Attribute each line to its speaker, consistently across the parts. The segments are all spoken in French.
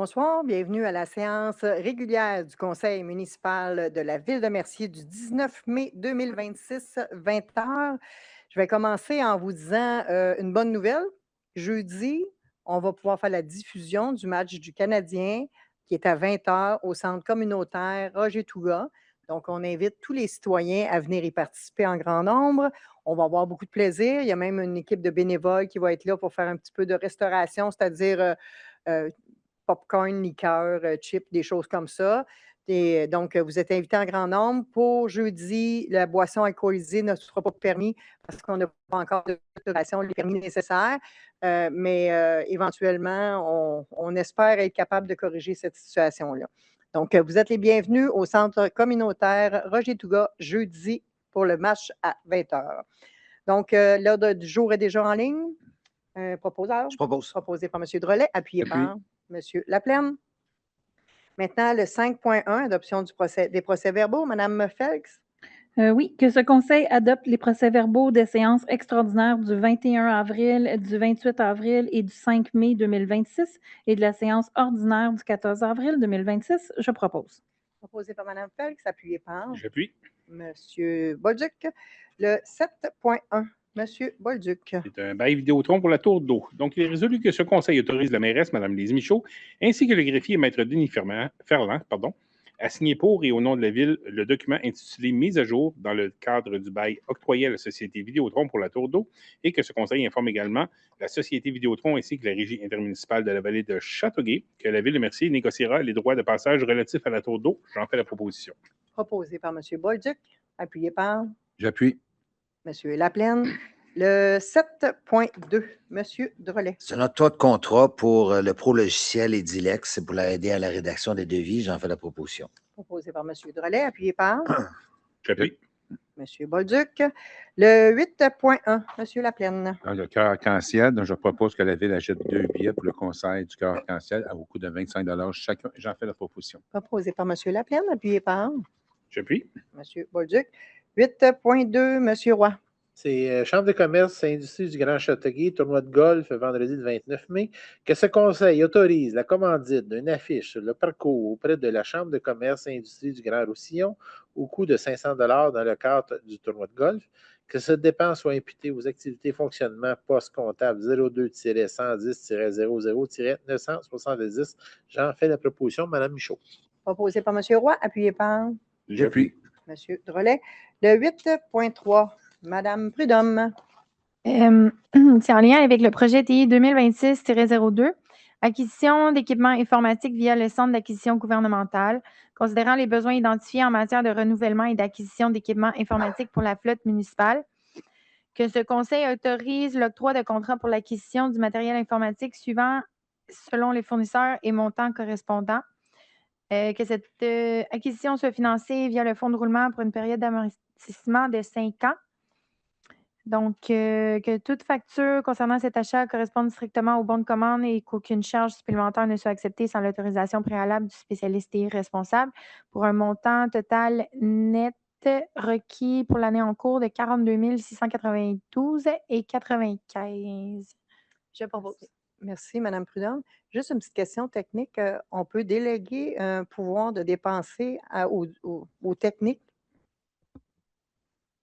Speaker 1: Bonsoir, bienvenue à la séance régulière du Conseil municipal de la Ville de Mercier du 19 mai 2026, 20 heures. Je vais commencer en vous disant une bonne nouvelle. Jeudi, on va pouvoir faire la diffusion du match du Canadien qui est à 20 heures au centre communautaire Roger Touga. Donc, on invite tous les citoyens à venir y participer en grand nombre. On va avoir beaucoup de plaisir. Il y a même une équipe de bénévoles qui va être là pour faire un petit peu de restauration, c'est-à-dire euh, popcorn, liqueur, chips, des choses comme ça. Et donc, vous êtes invités en grand nombre. Pour jeudi, la boisson alcoolisée ne sera pas permis parce qu'on n'a pas encore de l'autorisation, les permis nécessaires. Mais éventuellement, on espère être capable de corriger cette situation-là. Donc, vous êtes les bienvenus au centre communautaire Roger Touga jeudi pour le match à 20 heures. Donc, l'ordre du jour est déjà en ligne. Proposeur?
Speaker 2: Je propose.
Speaker 1: Proposé par M. Drolet, appuyé par M. Laplaine. Maintenant, le 5.1, adoption des procès-verbaux. Mme Felix?
Speaker 3: Oui, que ce Conseil adopte les procès-verbaux des séances extraordinaires du 21 avril, du 28 avril et du 5 mai 2026 et de la séance ordinaire du 14 avril 2026. Je propose.
Speaker 1: Proposé par Mme Felix, appuyé par
Speaker 4: J'appuie.
Speaker 1: M. Bolduc. Le 7.1, M. Bolduc.
Speaker 4: C'est un bail Vidéotron pour la tour d'eau. Donc, il est résolu que ce conseil autorise la mairesse, Mme Lise Michaud, ainsi que le greffier Maître Denis Ferland, à signer pour et au nom de la Ville le document intitulé « Mise à jour » dans le cadre du bail octroyé à la Société Vidéotron pour la tour d'eau et que ce conseil informe également la Société Vidéotron ainsi que la Régie intermunicipale de la vallée de Châteauguay que la Ville de Mercier négociera les droits de passage relatifs à la tour d'eau. J'en fais la proposition.
Speaker 1: Proposé par M. Bolduc, appuyé par
Speaker 2: J'appuie.
Speaker 1: M. Laplaine. Le 7.2, M. Drolet.
Speaker 2: C'est notre toit de contrat pour le pro-logiciel Edilex pour aider à la rédaction des devis. J'en fais la proposition.
Speaker 1: Proposé par M. Drolet, appuyé par
Speaker 4: J'appuie.
Speaker 1: M. Bolduc. Le 8.1, M. Laplaine.
Speaker 5: Dans le cœur arc-en-ciel, je propose que la Ville achète 2 billets pour le conseil du cœur arc-en-ciel au coût de 25 chacun. J'en fais la proposition.
Speaker 1: Proposé par M. Laplaine, appuyé par
Speaker 4: J'appuie.
Speaker 1: M. Bolduc. 8.2, M. Roy.
Speaker 6: C'est Chambre de commerce et industrie du Grand Châteauguay, tournoi de golf, vendredi le 29 mai, que ce conseil autorise la commandite d'une affiche sur le parcours auprès de la Chambre de commerce et industrie du Grand Roussillon au coût de 500 dans le cadre du tournoi de golf, que cette dépense soit imputée aux activités fonctionnement poste comptable 02-110-00-970. J'en fais la proposition, Mme Michaud.
Speaker 1: Proposé par M. Roy, appuyé par
Speaker 5: J'appuie.
Speaker 1: M. Drolet. Le 8.3, Mme Prudhomme.
Speaker 3: C'est en lien avec le projet TI 2026-02, acquisition d'équipements informatiques via le Centre d'acquisition gouvernementale, considérant les besoins identifiés en matière de renouvellement et d'acquisition d'équipements informatiques pour la flotte municipale, que ce conseil autorise l'octroi de contrats pour l'acquisition du matériel informatique suivant selon les fournisseurs et montants correspondants, que cette acquisition soit financée via le fonds de roulement pour une période d'amortissement de 5 ans. Donc, que toute facture concernant cet achat corresponde strictement au bon de commande et qu'aucune charge supplémentaire ne soit acceptée sans l'autorisation préalable du spécialiste TI responsable pour un montant total net requis pour l'année en cours de 42 692,95.
Speaker 1: Je propose. Merci, Mme Prudhomme. Juste une petite question technique. On peut déléguer un pouvoir de dépenser aux techniques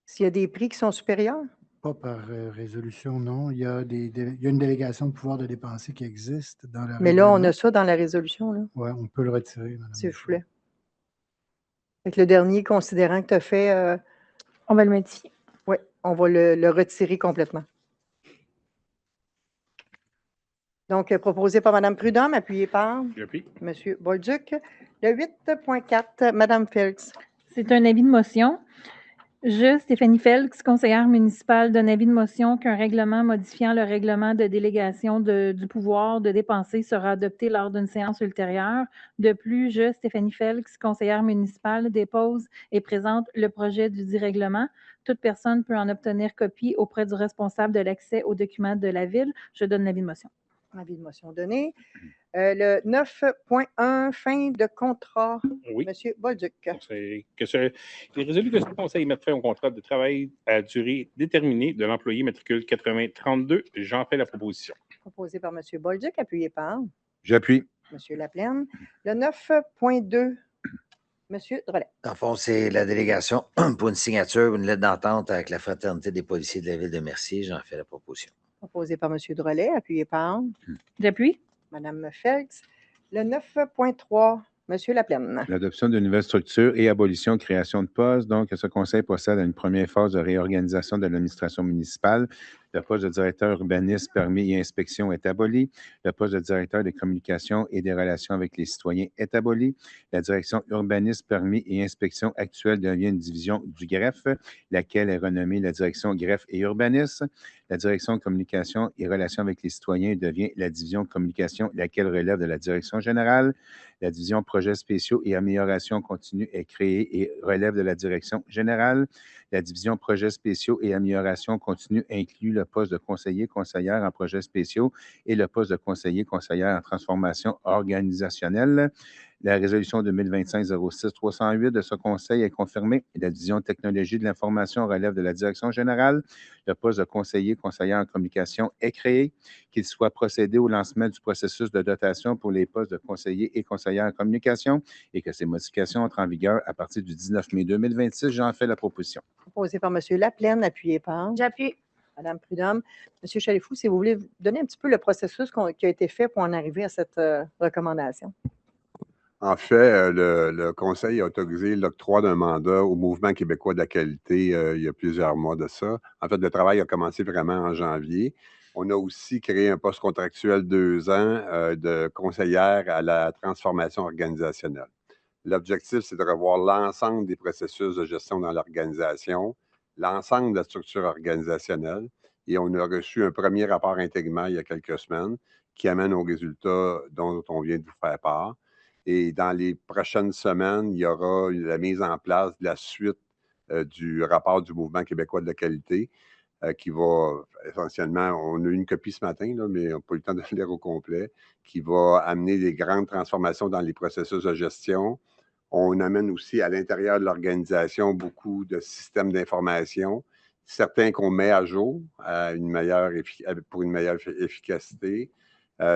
Speaker 1: s'il y a des prix qui sont supérieurs?
Speaker 7: Pas par résolution, non. Il y a une délégation de pouvoir de dépenser qui existe dans la
Speaker 1: Mais là, on a ça dans la résolution.
Speaker 7: Oui, on peut le retirer, madame.
Speaker 1: S'il vous plaît. Avec le dernier considérant que tu as fait.
Speaker 3: On va le modifier.
Speaker 1: Oui, on va le retirer complètement. Donc, proposé par Mme Prudhomme, appuyé par
Speaker 4: J'appuie.
Speaker 1: M. Bolduc. Le 8.4, Mme Felix.
Speaker 3: C'est un avis de motion. Je, Stéphanie Felix, conseillère municipale, donne avis de motion qu'un règlement modifiant le règlement de délégation du pouvoir de dépenser sera adopté lors d'une séance ultérieure. De plus, je, Stéphanie Felix, conseillère municipale, dépose et présente le projet du dit règlement. Toute personne peut en obtenir copie auprès du responsable de l'accès aux documents de la Ville. Je donne l'avis de motion.
Speaker 1: Avis de motion donné. Le 9.1, fin de contrat.
Speaker 4: Oui.
Speaker 1: M. Bolduc.
Speaker 4: Il est résolu que ce conseil mette fin au contrat de travail à durée déterminée de l'employé matricule 8032. J'en fais la proposition.
Speaker 1: Proposé par M. Bolduc, appuyé par
Speaker 5: J'appuie.
Speaker 1: M. Laplaine. Le 9.2, M. Drolet.
Speaker 2: Dans le fond, c'est la délégation pour une signature, une lettre d'entente avec la Fraternité des policiers de la ville de Mercier. J'en fais la proposition.
Speaker 1: Proposé par M. Drolet, appuyé par
Speaker 3: J'appuie.
Speaker 1: Mme Felix. Le 9.3, M. Laplaine.
Speaker 5: L'adoption de nouvelles structures et abolition, création de postes. Donc, ce conseil procède à une première phase de réorganisation de l'administration municipale. Le poste de directeur urbaniste, permis et inspection est aboli. Le poste de directeur des communications et des relations avec les citoyens est aboli. La direction urbaniste, permis et inspection actuelle devient une division du greffe, laquelle est renommée la direction greffe et urbanisme. La direction communication et relations avec les citoyens devient la division communication, laquelle relève de la direction générale. La division projets spéciaux et amélioration continue est créée et relève de la direction générale. La division projets spéciaux et amélioration continue inclut le poste de conseiller-conseillère en projets spéciaux et le poste de conseiller-conseillère en transformation organisationnelle. La résolution 2025-06-308 de ce conseil est confirmée. La division technologie de l'information relève de la direction générale. Le poste de conseiller-conseillère en communication est créé. Qu'il soit procédé au lancement du processus de dotation pour les postes de conseiller et conseillère en communication et que ces modifications entrent en vigueur à partir du 19 mai 2026. J'en fais la proposition.
Speaker 1: Proposé par M. Laplaine, appuyé par
Speaker 3: J'appuie.
Speaker 1: Mme Prudhomme. M. Chalifou, si vous voulez donner un petit peu le processus qui a été fait pour en arriver à cette recommandation.
Speaker 8: En fait, le Conseil a autorisé l'octroi d'un mandat au Mouvement québécois de la qualité il y a plusieurs mois de ça. En fait, le travail a commencé vraiment en janvier. On a aussi créé un poste contractuel 2 ans de conseillère à la transformation organisationnelle. L'objectif, c'est de revoir l'ensemble des processus de gestion dans l'organisation, l'ensemble de la structure organisationnelle. Et on a reçu un premier rapport intégrement il y a quelques semaines qui amène aux résultats dont on vient de vous faire part. Et dans les prochaines semaines, il y aura la mise en place de la suite du rapport du Mouvement québécois de la qualité qui va essentiellement, on a eu une copie ce matin, là, mais on n'a pas eu le temps de le lire au complet, qui va amener des grandes transformations dans les processus de gestion. On amène aussi à l'intérieur de l'organisation beaucoup de systèmes d'information, certains qu'on met à jour pour une meilleure efficacité.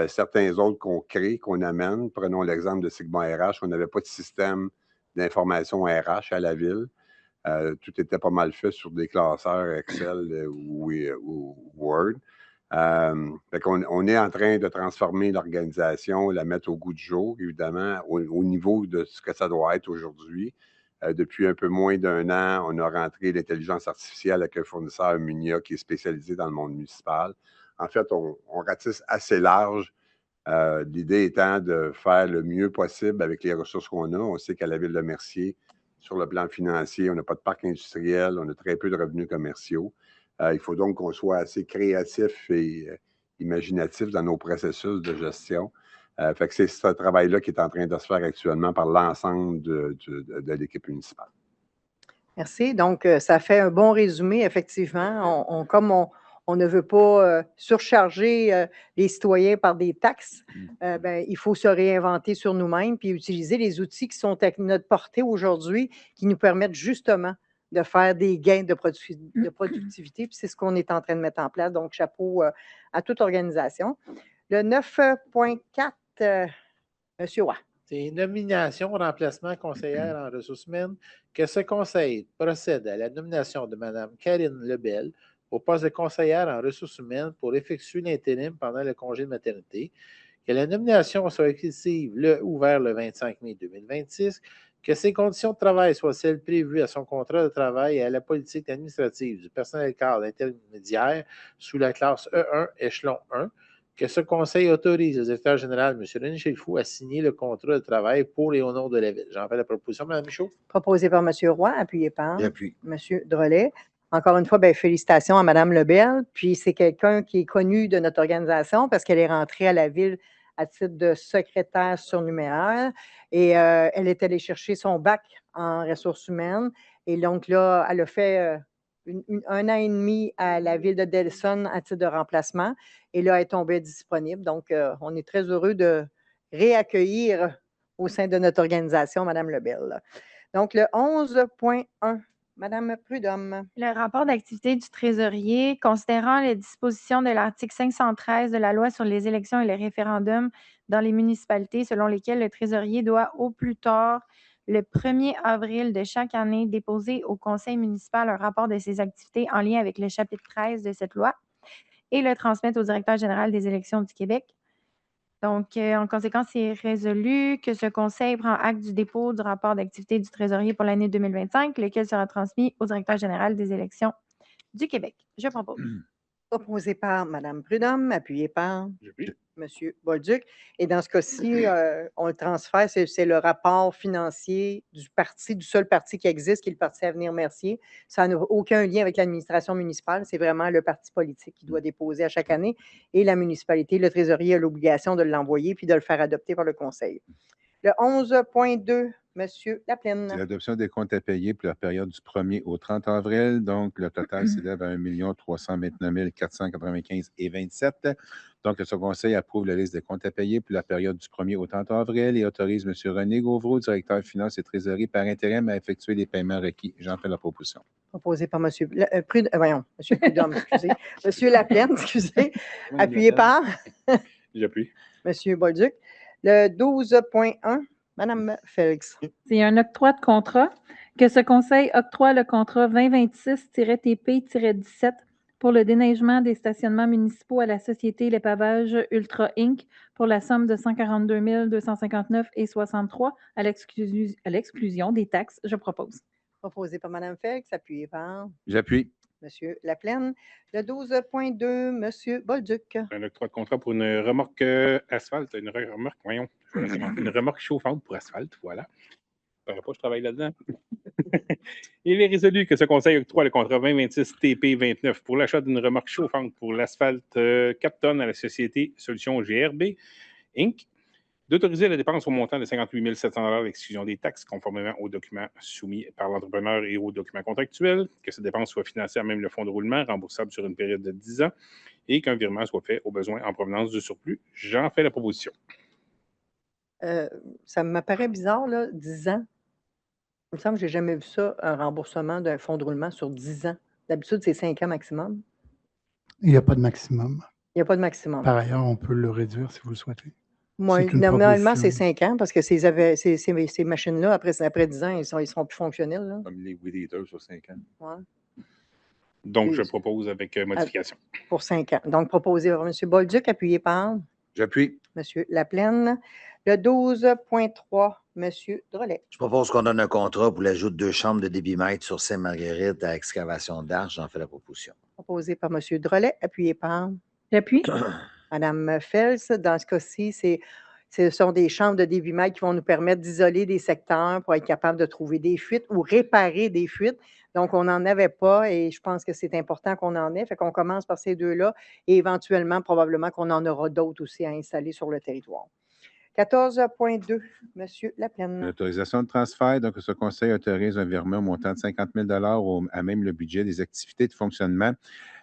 Speaker 8: Certains autres qu'on crée, qu'on amène. Prenons l'exemple de Sigma RH. On n'avait pas de système d'information RH à la ville. Tout était pas mal fait sur des classeurs Excel ou Word. On est en train de transformer l'organisation, la mettre au goût du jour, évidemment, au niveau de ce que ça doit être aujourd'hui. Depuis un peu moins d'1 an, on a rentré l'intelligence artificielle avec un fournisseur Munia qui est spécialisé dans le monde municipal. En fait, on ratisse assez large. L'idée étant de faire le mieux possible avec les ressources qu'on a. On sait qu'à la ville de Mercier, sur le plan financier, on n'a pas de parc industriel, on a très peu de revenus commerciaux. Il faut donc qu'on soit assez créatif et imaginatif dans nos processus de gestion. Fait que c'est ce travail-là qui est en train de se faire actuellement par l'ensemble de l'équipe municipale.
Speaker 1: Merci. Donc, ça fait un bon résumé, effectivement. Comme on ne veut pas surcharger les citoyens par des taxes, il faut se réinventer sur nous-mêmes puis utiliser les outils qui sont à notre portée aujourd'hui qui nous permettent justement de faire des gains de productivité. Puis c'est ce qu'on est en train de mettre en place. Donc, chapeau à toute organisation. Le 9.4, M. Roy.
Speaker 6: C'est nomination, remplacement conseillère en ressources humaines, que ce conseil procède à la nomination de Mme Karine Lebel au poste de conseillère en ressources humaines pour effectuer l'intérim pendant le congé de maternité, que la nomination soit effective ou vers le 25 mai 2026, que ses conditions de travail soient celles prévues à son contrat de travail et à la politique administrative du personnel cadre intermédiaire sous la classe E1, échelon 1, que ce conseil autorise le directeur général, M. René Chalifou, à signer le contrat de travail pour et au nom de la ville. J'en fais la proposition, Mme Michaud.
Speaker 1: Proposé par M. Roy, appuyé par
Speaker 2: J'appuie.
Speaker 1: M. Drolet. Encore une fois, félicitations à Mme Lebel. Puis c'est quelqu'un qui est connu de notre organisation parce qu'elle est rentrée à la ville à titre de secrétaire surnuméraire et elle est allée chercher son bac en ressources humaines. Et donc là, elle a fait 1 an et demi à la ville de Delson à titre de remplacement. Et là, elle est tombée disponible. Donc, on est très heureux de réaccueillir au sein de notre organisation Mme Lebel. Donc, le 11.1, Madame Prudhomme.
Speaker 3: Le rapport d'activité du trésorier, considérant les dispositions de l'article 513 de la loi sur les élections et les référendums dans les municipalités, selon lesquelles le trésorier doit au plus tard le 1er avril de chaque année déposer au conseil municipal un rapport de ses activités en lien avec le chapitre 13 de cette loi et le transmettre au directeur général des élections du Québec. Donc, en conséquence, c'est résolu que ce conseil prend acte du dépôt du rapport d'activité du trésorier pour l'année 2025, lequel sera transmis au directeur général des élections du Québec. Je propose.
Speaker 1: Proposé par Mme Prudhomme, appuyé par
Speaker 4: J'appuie.
Speaker 1: M. Bolduc. Et dans ce cas-ci, on le transfère, c'est le rapport financier du seul parti qui existe, qui est le Parti Avenir Mercier. Ça n'a aucun lien avec l'administration municipale. C'est vraiment le parti politique qui doit déposer à chaque année. Et la municipalité, le trésorier a l'obligation de l'envoyer puis de le faire adopter par le conseil. Le 11.2, M. Laplaine.
Speaker 5: C'est l'adoption des comptes à payer pour la période du 1er au 30 avril. Donc, le total s'élève à 1 329 495,27. Donc, ce conseil approuve la liste des comptes à payer pour la période du 1er au 30 avril et autorise M. René Gauvreau, directeur des finances et trésorerie par intérim, à effectuer les paiements requis. J'en fais la proposition.
Speaker 1: Proposé par M. Prudhomme, excusez. M. Laplaine, excusez. Appuyé par
Speaker 4: J'appuie.
Speaker 1: M. Bolduc. Le 12.1, Mme Félix.
Speaker 9: C'est un octroi de contrat. Que ce conseil octroie le contrat 2026-TP-17 pour le déneigement des stationnements municipaux à la société Les Pavages Ultra Inc. pour la somme de 142 259,63 à l'exclusion des taxes. Je propose.
Speaker 1: Proposé par Mme Félix, appuyé par
Speaker 5: J'appuie.
Speaker 1: M. Laplaine. Le 12.2, M. Bolduc.
Speaker 4: Un octroi de contrat pour une remorque asphalte, une remorque chauffante pour asphalte, voilà. Je ne pas, je travaille là-dedans. Il est résolu que ce conseil octroie le contrat 2026 TP29 pour l'achat d'une remorque chauffante pour l'asphalte 4 tonnes à la société Solutions GRB Inc. D'autoriser la dépense au montant de 58 700 $ d'exclusion des taxes conformément aux documents soumis par l'entrepreneur et aux documents contractuels, que cette dépense soit financée à même le fonds de roulement, remboursable sur une période de 10 ans, et qu'un virement soit fait aux besoins en provenance du surplus. J'en fais la proposition.
Speaker 1: Ça m'apparaît bizarre, là, 10 ans. Il me semble que je n'ai jamais vu ça, un remboursement d'un fonds de roulement sur 10 ans. D'habitude, c'est 5 ans maximum.
Speaker 7: Il n'y a pas de maximum.
Speaker 1: Il n'y a pas de maximum.
Speaker 7: Par ailleurs, on peut le réduire si vous le souhaitez.
Speaker 1: Moi, normalement, c'est 5 ans parce que ces machines-là, après 10 ans, ils seront plus fonctionnels. Là.
Speaker 5: Comme les weed eaters sur 5 ans.
Speaker 1: Ouais.
Speaker 4: Donc, je propose avec modification.
Speaker 1: Pour 5 ans. Donc, proposé par M. Bolduc, appuyé par
Speaker 5: J'appuie.
Speaker 1: M. Laplaine. Le 12.3, M. Drolet.
Speaker 2: Je propose qu'on donne un contrat pour l'ajout de 2 chambres de débitmètre sur Sainte-Marguerite à excavation d'arche. J'en fais la proposition.
Speaker 1: Proposé par M. Drolet, appuyé par
Speaker 9: J'appuie.
Speaker 1: Mme Fels. Dans ce cas-ci, ce sont des chambres de débitmètre qui vont nous permettre d'isoler des secteurs pour être capable de trouver des fuites ou réparer des fuites. Donc, on n'en avait pas et je pense que c'est important qu'on en ait. Fait qu'on commence par ces deux-là et éventuellement, probablement qu'on en aura d'autres aussi à installer sur le territoire. 14.2, M. Laplaine.
Speaker 5: L'autorisation de transfert. Donc, ce conseil autorise un virement au montant de 50 000 $ à même le budget des activités de fonctionnement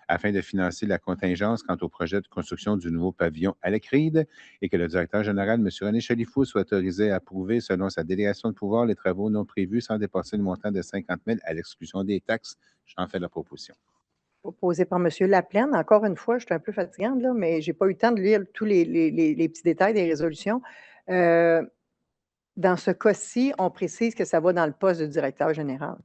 Speaker 5: afin de financer la contingence quant au projet de construction du nouveau pavillon à l'Écride et que le directeur général, M. René Chalifou, soit autorisé à approuver, selon sa délégation de pouvoir, les travaux non prévus sans dépasser le montant de 50 000 à l'exclusion des taxes. J'en fais la proposition.
Speaker 1: Proposé par M. Laplaine. Encore une fois, je suis un peu fatigante, là, mais je n'ai pas eu le temps de lire tous les petits détails des résolutions. Dans ce cas-ci, on précise que ça va dans le poste de directeur général.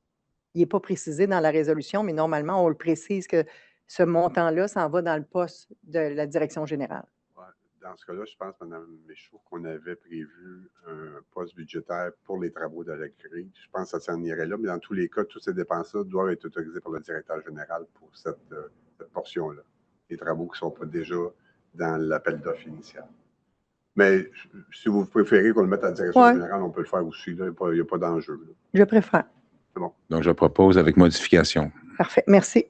Speaker 1: Il n'est pas précisé dans la résolution, mais normalement, on le précise que ce montant-là s'en va dans le poste de la direction générale.
Speaker 8: Ouais, dans ce cas-là, je pense, Mme Michaud, qu'on avait prévu un poste budgétaire pour les travaux de la grille. Je pense que ça s'en irait là, mais dans tous les cas, toutes ces dépenses-là doivent être autorisées par le directeur général pour cette portion-là. Les travaux qui ne sont pas déjà dans l'appel d'offres initial. Mais si vous préférez qu'on le mette à la direction générale, on peut le faire aussi. Là. Il n'y a pas d'enjeu.
Speaker 1: Je préfère.
Speaker 8: C'est bon.
Speaker 5: Donc, je propose avec modification.
Speaker 1: Parfait. Merci.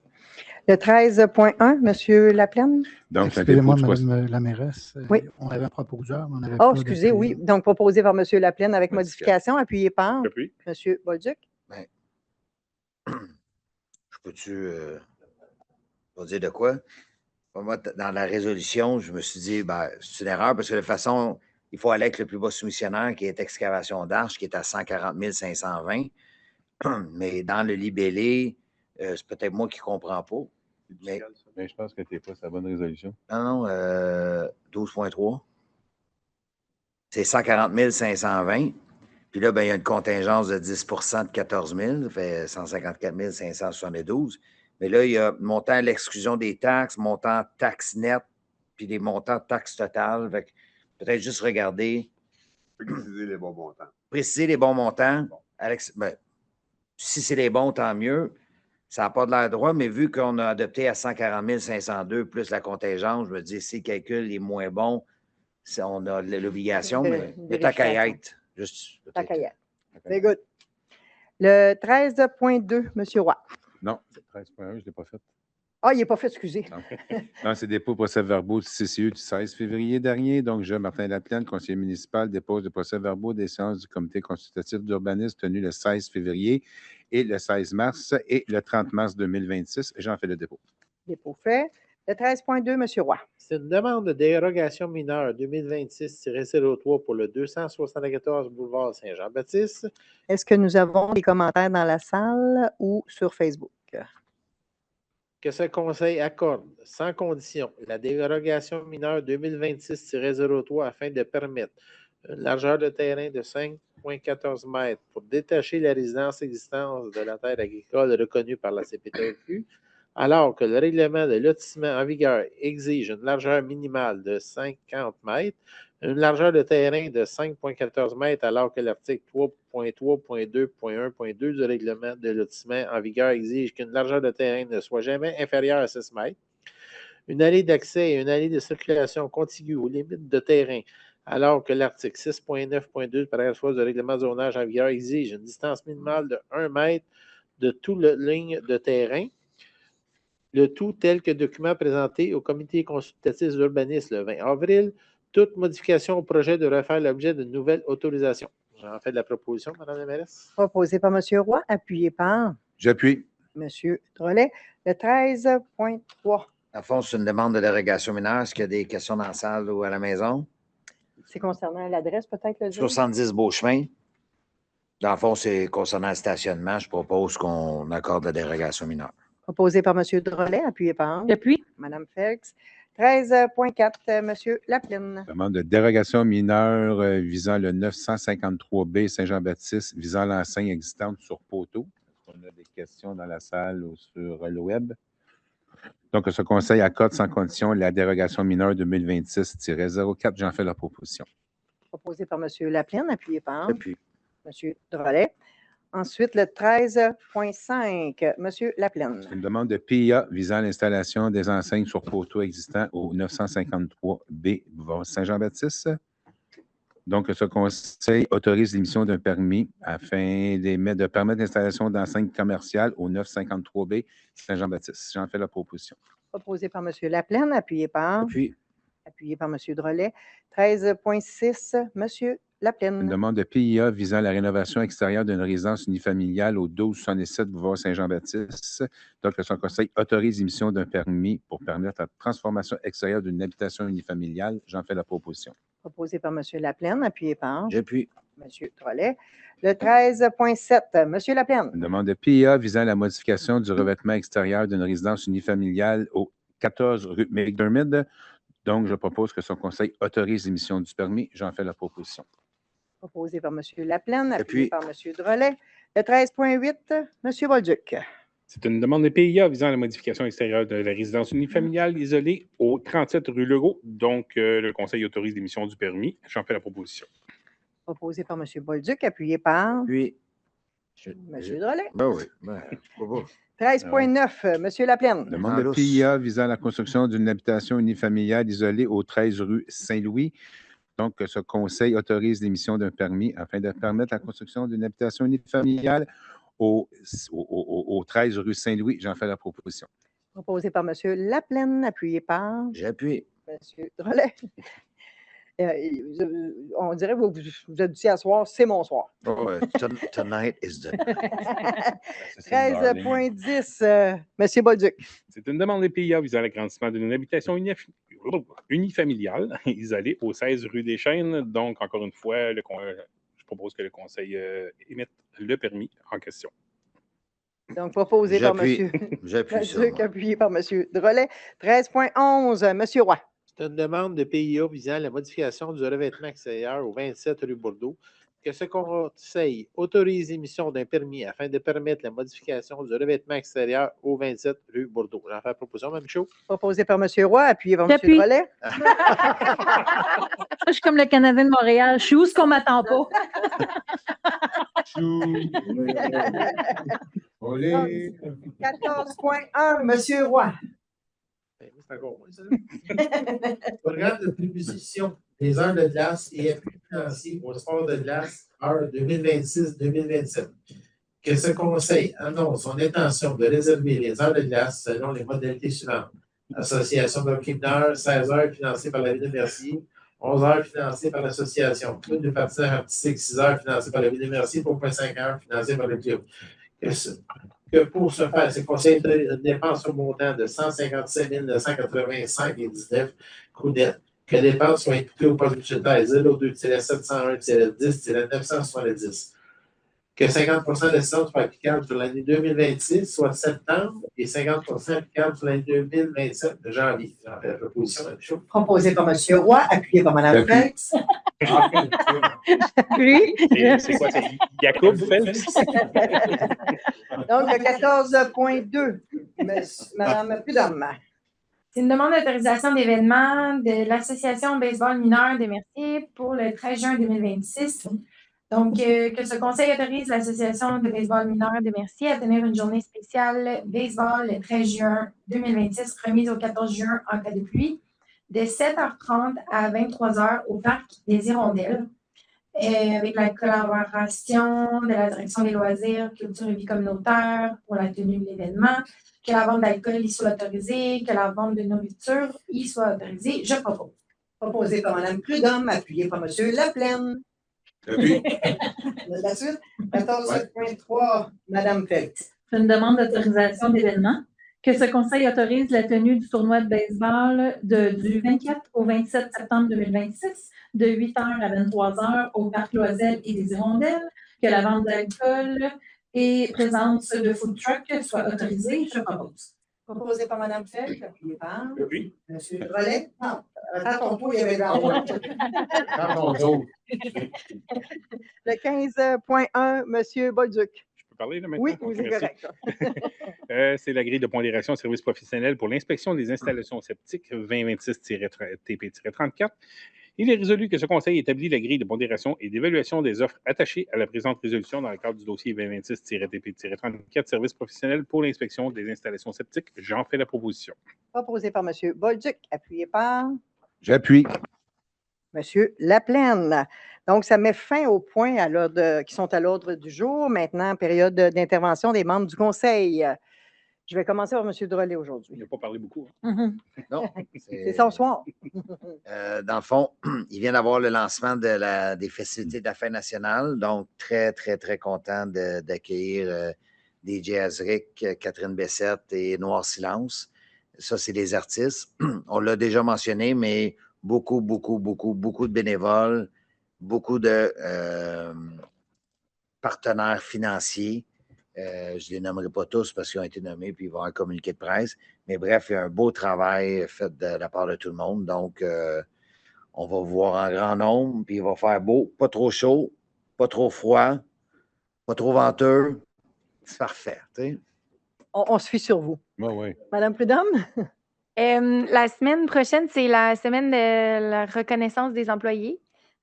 Speaker 1: Le 13.1, M. Laplaine.
Speaker 7: Donc, excusez-moi, Mme la mairesse.
Speaker 1: Oui.
Speaker 7: On avait un proposeur, mais on avait
Speaker 1: pas excusez, oui. Donc, proposé par M. Laplaine avec modification, appuyé par M. Bolduc.
Speaker 2: Ben, je peux-tu pas dire de quoi? Moi, dans la résolution, je me suis dit, c'est une erreur parce que de toute façon, il faut aller avec le plus bas soumissionnaire qui est Excavation d'Arche, qui est à 140 520. Mais dans le libellé, c'est peut-être moi qui ne comprends pas.
Speaker 5: Mais je pense que tu n'es pas sur la bonne résolution.
Speaker 2: Non, 12,3. C'est 140 520. Puis là, ben, il y a une contingence de 10 de 14 000, ça fait 154 572. Mais là, il y a montant à l'exclusion des taxes, montant taxes nettes, puis des montants de taxes totales. Fait que peut-être juste regarder.
Speaker 8: Préciser les bons montants.
Speaker 2: Préciser les bons montants. Bon. Ben, si c'est les bons, tant mieux. Ça n'a pas de l'air droit, mais vu qu'on a adopté à 140 502 plus la contingence, je me dis, si le calcul est moins bon, on a l'obligation, mais le tacaillette. Juste.
Speaker 1: Tacaillette. C'est good. Le 13.2, M. Roy.
Speaker 5: Non, 13.1, je ne l'ai pas fait.
Speaker 1: Ah, il n'est pas fait, excusez.
Speaker 5: Non, c'est dépôt procès-verbaux du CCE du 16 février dernier. Donc, je, Martin Laplaine, conseiller municipal, dépose le procès-verbaux des séances du comité consultatif d'urbanisme tenues le 16 février et le 16 mars et le 30 mars 2026. J'en fais le dépôt.
Speaker 1: Dépôt fait. Le 13.2, M. Roy.
Speaker 6: C'est une demande de dérogation mineure 2026-03 pour le 274 boulevard Saint-Jean-Baptiste.
Speaker 1: Est-ce que nous avons des commentaires dans la salle ou sur Facebook?
Speaker 6: Que ce conseil accorde, sans condition, la dérogation mineure 2026-03 afin de permettre une largeur de terrain de 5,14 mètres pour détacher la résidence existante de la terre agricole reconnue par la CPTQ, alors que le règlement de lotissement en vigueur exige une largeur minimale de 50 mètres, une largeur de terrain de 5,14 mètres, alors que l'article 3.3.2.1.2 du règlement de lotissement en vigueur exige qu'une largeur de terrain ne soit jamais inférieure à 6 mètres, une allée d'accès et une allée de circulation contiguë aux limites de terrain, alors que l'article 6.9.2 du paragraphe 3 du règlement de zonage en vigueur exige une distance minimale de 1 mètre de toute ligne de terrain, le tout tel que document présenté au comité consultatif d'urbanisme le 20 avril. Toute modification au projet devrait faire l'objet d'une nouvelle autorisation. J'en fais de la proposition, Mme la mairesse.
Speaker 1: Proposé par M. Roy, appuyé par
Speaker 5: J'appuie.
Speaker 1: M. Drolet. Le 13.3.
Speaker 2: À fond, c'est une demande de dérogation mineure. Est-ce qu'il y a des questions dans la salle ou à la maison?
Speaker 1: C'est concernant l'adresse, peut-être, le
Speaker 2: 70 Beauchemin. Dans le fond, c'est concernant le stationnement. Je propose qu'on accorde la dérogation mineure.
Speaker 1: Proposé par M. Drolet, appuyé par
Speaker 9: J'appuie.
Speaker 1: Mme Felix. 13.4, M. Laplaine.
Speaker 5: Demande de dérogation mineure visant le 953B Saint-Jean-Baptiste, visant l'enseigne existante sur poteau. On a des questions dans la salle ou sur le web. Donc, ce conseil accorde sans condition la dérogation mineure 2026-04. J'en fais la proposition.
Speaker 1: Proposé par M. Laplaine, appuyé par
Speaker 2: Depuis.
Speaker 1: M. Drolet. Ensuite, le 13.5, M. Laplaine.
Speaker 5: C'est une demande de PIA visant l'installation des enseignes sur poteau existants au 953B boulevard Saint-Jean-Baptiste. Donc, ce conseil autorise l'émission d'un permis afin de permettre l'installation d'enseignes commerciales au 953B Saint-Jean-Baptiste. J'en fais la proposition.
Speaker 1: Proposé par M. Laplaine, appuyé par M. Drolet. 13.6, M. Laplaine.
Speaker 5: Une demande de PIA visant la rénovation extérieure d'une résidence unifamiliale au 1277 boulevard Saint-Jean-Baptiste. Donc, son conseil autorise l'émission d'un permis pour permettre la transformation extérieure d'une habitation unifamiliale. J'en fais la proposition.
Speaker 1: Proposé par M. Laplaine, appuyé par
Speaker 2: J'appuie.
Speaker 1: M. Drolet. Le 13.7, M. Laplaine.
Speaker 5: Une demande de PIA visant la modification du revêtement extérieur d'une résidence unifamiliale au 14 rue McDermott. Donc, je propose que son conseil autorise l'émission du permis. J'en fais la proposition.
Speaker 1: Proposé par M. Laplaine, appuyé par M. Drolet. Le 13.8, M. Bolduc.
Speaker 4: C'est une demande de PIA visant la modification extérieure de la résidence unifamiliale isolée au 37 rue Legault. Donc, le conseil autorise l'émission du permis. J'en fais la proposition.
Speaker 1: Proposé par M. Bolduc, appuyé par
Speaker 2: Puis.
Speaker 1: M. Drolet.
Speaker 2: Ben oui. Ben,
Speaker 1: 13.9, M. Laplaine.
Speaker 5: Demande de PIA visant la construction d'une habitation unifamiliale isolée au 13 rue Saint-Louis. Donc, ce conseil autorise l'émission d'un permis afin de permettre la construction d'une habitation unifamiliale au 13 rue Saint-Louis. J'en fais la proposition.
Speaker 1: Proposé par M. Laplaine, appuyé par
Speaker 2: J'appuie.
Speaker 1: M. Drolet. On dirait que vous êtes d'ici à soir, c'est mon soir.
Speaker 2: Oh, tonight is the
Speaker 1: 13.10, M. Bolduc.
Speaker 4: C'est une demande de PIA visant l'agrandissement d'une habitation unifamiliale isolée au 16 rue des Chênes. Donc, encore une fois, je propose que le conseil émette le permis en question.
Speaker 1: Donc, proposé par M.
Speaker 2: J'appuie ça.
Speaker 1: Duc, appuyé par M. Drolet. 13.11, M. Roy.
Speaker 6: C'est une demande de PIA visant la modification du revêtement extérieur au 27 rue Bourdeau. Que ce conseil autorise l'émission d'un permis afin de permettre la modification du revêtement extérieur au 27 rue Bourdeau. J'en fais la proposition, Mme Michaud.
Speaker 1: Proposé par M. Roy, appuyé par M.
Speaker 9: J'appuie.
Speaker 1: Drolet.
Speaker 9: Je suis comme le Canadien de Montréal. Je suis où ce qu'on m'attend pas?
Speaker 1: 14.1, M. Roy.
Speaker 6: C'est encore moins, ça.
Speaker 10: Programme de préposition des heures de glace et appui financier au sport de glace, heures 2026-2027. Que ce conseil annonce son intention de réserver les heures de glace selon les modalités suivantes. Association d'hockey mineur, 16 heures financées par la Ville de Mercier, 11 heures financées par l'association. Club de patinage artistique, 6 heures financées par la Ville de Mercier, 3,5 heures financées par le club. Que pour ce faire, ce conseil dépense un montant de 157 985,19 coûts nets. Que les dépenses soient imputées au poste budgétaire 02-701-10-970. Que 50 de la somme soit applicable sur l'année 2026, soit septembre, et 50 applicable sur l'année 2027 de janvier. J'en fais la proposition, Mme Michaud.
Speaker 1: Proposé par M. Roy, appuyé par Mme Phelps.
Speaker 9: Puis,
Speaker 4: C'est quoi, c'est Jacob Phelps?
Speaker 1: Donc, le 14.2, Mme Prudhomme.
Speaker 3: C'est une demande d'autorisation d'événement de l'Association baseball mineur de Mercier pour le 13 juin 2026. Donc, que ce conseil autorise l'Association de baseball mineur de Mercier à tenir une journée spéciale baseball le 13 juin 2026, remise au 14 juin en cas de pluie, de 7h30 à 23h au Parc des Hirondelles, avec la collaboration de la Direction des loisirs, culture et vie communautaire pour la tenue de l'événement, que la vente d'alcool y soit autorisée, que la vente de nourriture y soit autorisée. Je propose.
Speaker 1: Proposé par Mme Prudhomme, appuyé par M. Laplaine. La suite, 14.3, Mme Phelps.
Speaker 9: c'est une demande d'autorisation d'événement. Que ce conseil autorise la tenue du tournoi de baseball du 24 au 27 septembre 2026, de 8h à 23h au Parc Loisel et des Hirondelles. Que la vente d'alcool et présence de food truck soit autorisée. Je propose.
Speaker 1: Proposé par Mme Phelps, appuyé par
Speaker 4: Oui.
Speaker 1: M. Drolet. Non, attends ton tour, il y avait de l'envoi. Le 15.1, M. Bolduc.
Speaker 4: Je peux parler là maintenant?
Speaker 1: Oui,
Speaker 4: Ok,
Speaker 1: vous êtes
Speaker 4: merci.
Speaker 1: correct.
Speaker 4: C'est la grille de pondération service professionnel pour l'inspection des installations septiques 2026-TP-34. Il est résolu que ce conseil établit la grille de pondération et d'évaluation des offres attachées à la présente résolution dans le cadre du dossier 2026-TP-34 service professionnel pour l'inspection des installations septiques. J'en fais la proposition.
Speaker 1: Proposé par M. Bolduc, appuyé par
Speaker 5: J'appuie.
Speaker 1: M. Laplaine. Donc, ça met fin aux points qui sont à l'ordre du jour. Maintenant, période d'intervention des membres du conseil. Je vais commencer par M. Drolet aujourd'hui.
Speaker 4: Il n'a pas parlé beaucoup.
Speaker 2: Non,
Speaker 1: C'est son soir.
Speaker 2: dans le fond, il vient d'avoir le lancement des festivités de la fête nationale. Donc, très, très, très content d'accueillir DJ Azric, Catherine Bessette et Noir Silence. Ça, c'est des artistes. On l'a déjà mentionné, mais beaucoup de bénévoles, beaucoup de partenaires financiers. Je ne les nommerai pas tous parce qu'ils ont été nommés, puis ils vont avoir un communiqué de presse. Mais bref, il y a un beau travail fait de la part de tout le monde. Donc, on va voir en grand nombre, puis il va faire beau, pas trop chaud, pas trop froid, pas trop venteux. C'est parfait, tu sais.
Speaker 1: On se fie sur vous.
Speaker 5: Oui.
Speaker 1: Madame Prudhomme?
Speaker 3: La semaine prochaine, c'est la semaine de la reconnaissance des employés,